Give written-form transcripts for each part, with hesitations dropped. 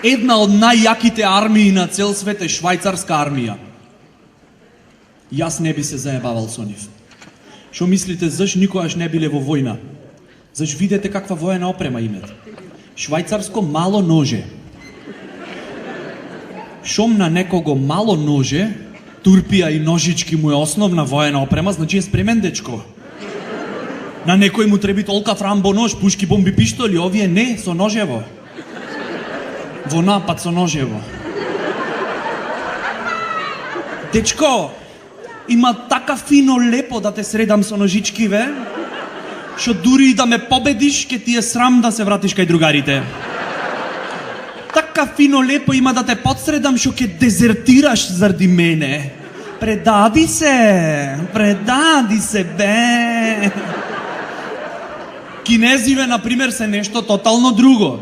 Една од најјаките армии на цел свет е швајцарска армија. Јас не би се заебавал со нив. Шо мислите, заш никогаш не биле во војна? Заш видете каква воена опрема имат? Швајцарско мало ноже. Шом на некого мало ноже, турпија и ножички му е основна воена опрема, значи е спремен дечко. На некој му треби толкав рамбо нож, пушки, бомби, пиштоли, овие не, со ножево. Во напад со ножево. Дечко, има така фино лепо да те средам со ножички, ве, шо дури и да ме победиш, ке ти е срам да се вратиш кај другарите. Така фино лепо има да те подсредам, шо ке дезертираш заради мене. Предади се, бе. Кинезиве, например, се нешто тотално друго.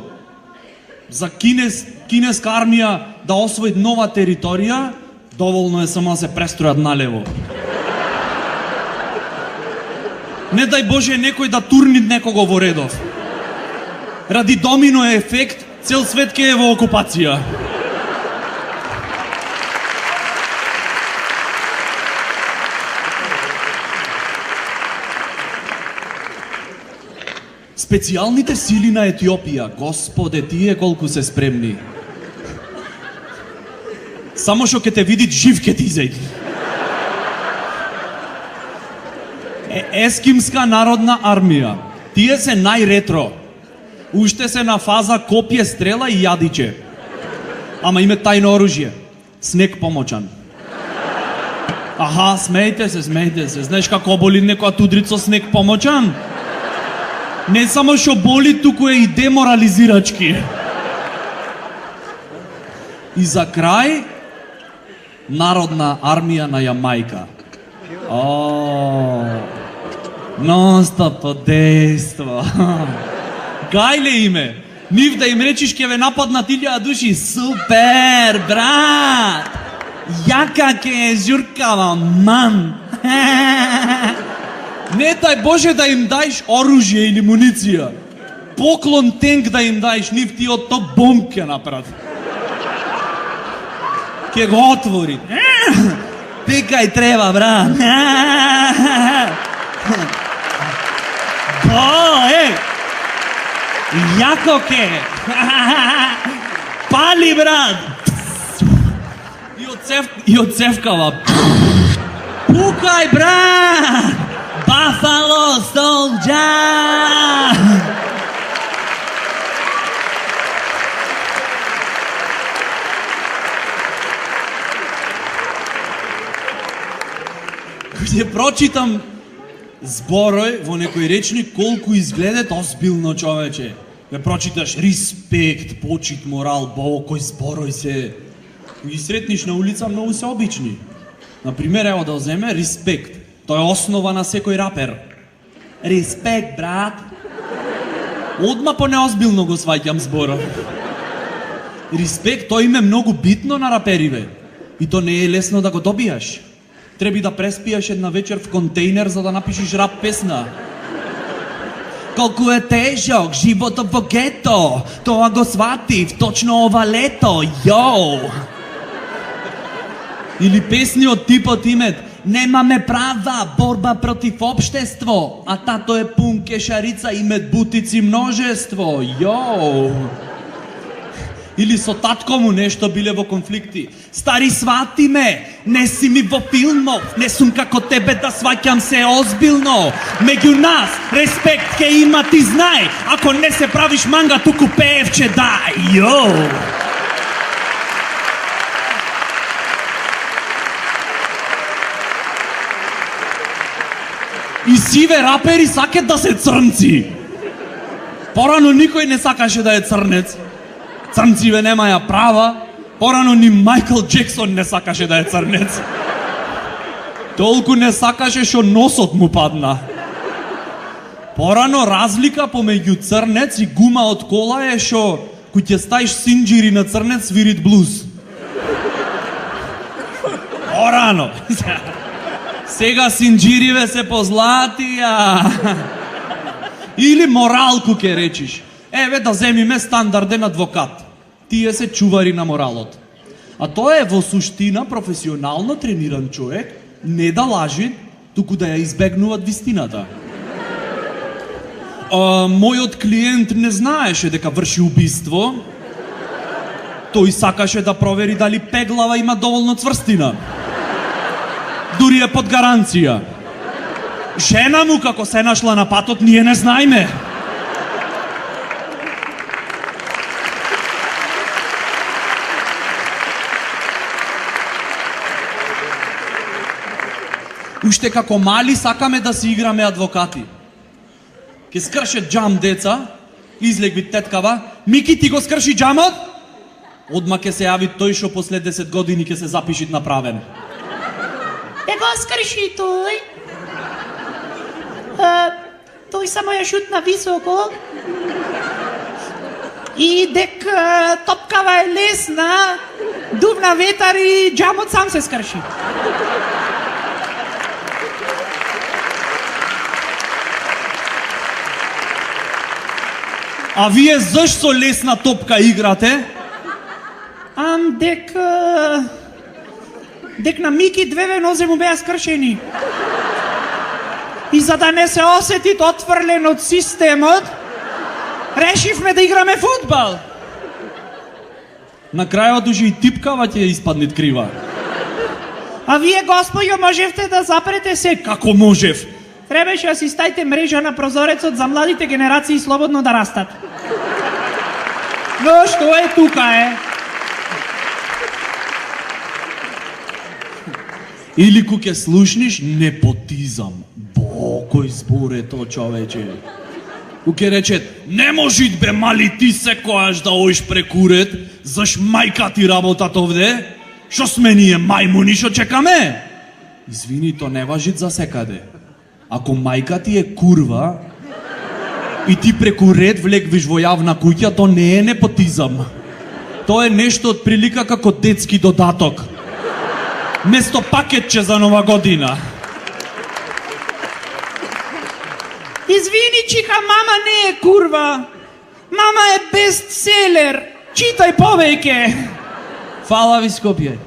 За кинеска армија да освои нова територија, доволно е само да се престројат налево. Не дај Боже некој да турни некого во редов. Ради домино ефект, цел свет ке е во окупација. Специјалните сили на Етиопија, господе, тие колку се спремни. Само што ке те видит жив ке ти изејди. Ескимска народна армија. Тие се најретро. Уште се на фаза копје, стрела и јадиче. Ама име тајно оружје. Снег помочан. Аха, смејте се. Знаеш како боли некоја тудрицо снег помочан? Не само што боли, туку е и деморализирачки. И за крај, народна армија на Јамајка. Нон-стоп дејство. Гајле име. Нив да им речиш ке ве нападнат 1000 души. Супер, брат! Јака ке е журкава, ман! Не дај Боже да им дајш оружје или муниција. Поклон тенк да им дајш, нив ти од то бомб ке направат. Ке го отвори. Пикај треба, брат. Јако ке. Пали, брат. И од цевкава. Пукај, брат. Buffalo Soldier! Ќе прочитам зборој во некој речник колку изгледат озбилно, човече. Ке прочиташ респект, почит, морал, кој зборој се. Ги сретниш на улица, многу се обични. Например, ево да земе респект. Тоа е основа на секој рапер. Респект, брат. Одма по неозбилно го сваќам зборов. Респект, тоа име многу битно на рапериве. И то не е лесно да го добијаш. Треби да преспијаш една вечер в контейнер за да напишеш рап песна. Колку е тежок животот во гето, тоа го сватив точно ова лето, јоу. Или песни од типот имет Немаме права, борба против општество, а тато е пун кешарица и медбутици множество, јоу. Или со татко му нешто биле во конфликти. Стари, свати ме, не си ми во филмов, не сум како тебе да сваќам се озбилно. Меѓу нас, респект ке има, ти знај, ако не се правиш манга, туку пеевче дај, јоу. И сиве рапери сакат да се црнци. Порано никој не сакаше да е црнец. Црнциве немаја права. Порано ни Майкл Джексон не сакаше да е црнец. Толку не сакаше што носот му падна. Порано разлика помеѓу црнец и гума од кола е што кој ќе ставиш синџири на црнец свирит блуз. Порано. Сега синџириве се позлатија. Или моралку ке речиш. Еве да земиме стандарден адвокат. тие се чувари на моралот. А тоа е во суштина професионално трениран човек, не да лажи, туку да ја избегнуват вистината. Мојот клиент не знаеше дека врши убиство. Тој сакаше да провери дали пеглава има доволно цврстина. Дури е под гаранција. Жена му како се нашла на патот, ние не знаеме. Уште како мали сакаме да си играме адвокати. Ке скрше джам деца, излегви теткава, Мики ти го скрши джамот? Одма ке се јави тој шо после 10 години ке се запишит направен. Не го скрши тој. Тој само ја шутна високо. И дек топкава е лесна, дувна ветар и джамот сам се скрши. А вие зашто лесна топка играте? Дек на Мики две нозе му беа скршени. И за да не се осети отфрлен од системот, решивме да играме фудбал. На крајот уже и типкава ќе испаднет крива. А вие, господјо, можевте да запрете се. Како можев? Требаше да си ставите мрежа на прозорецот за младите генерации слободно да растат. Но што е тука е? Или ку ќе слушниш непотизам. Кој збор е то, човече? Ку ќе речет, не можит бе мали ти секојаш да оиш прекурет, заш мајка ти работат овде? Шо сме ние мајмуни шо чекаме? Извини, то не важит за секаде. Ако мајка ти е курва и ти преку ред влегвиш во јавна куќа, то не е непотизам. Тоа е нешто од прилика како детски додаток. Место пакетче за нова година. Извини, чиха, мама не е курва. Мама е бестселер. Читај повеќе. Фала ви, Скопје.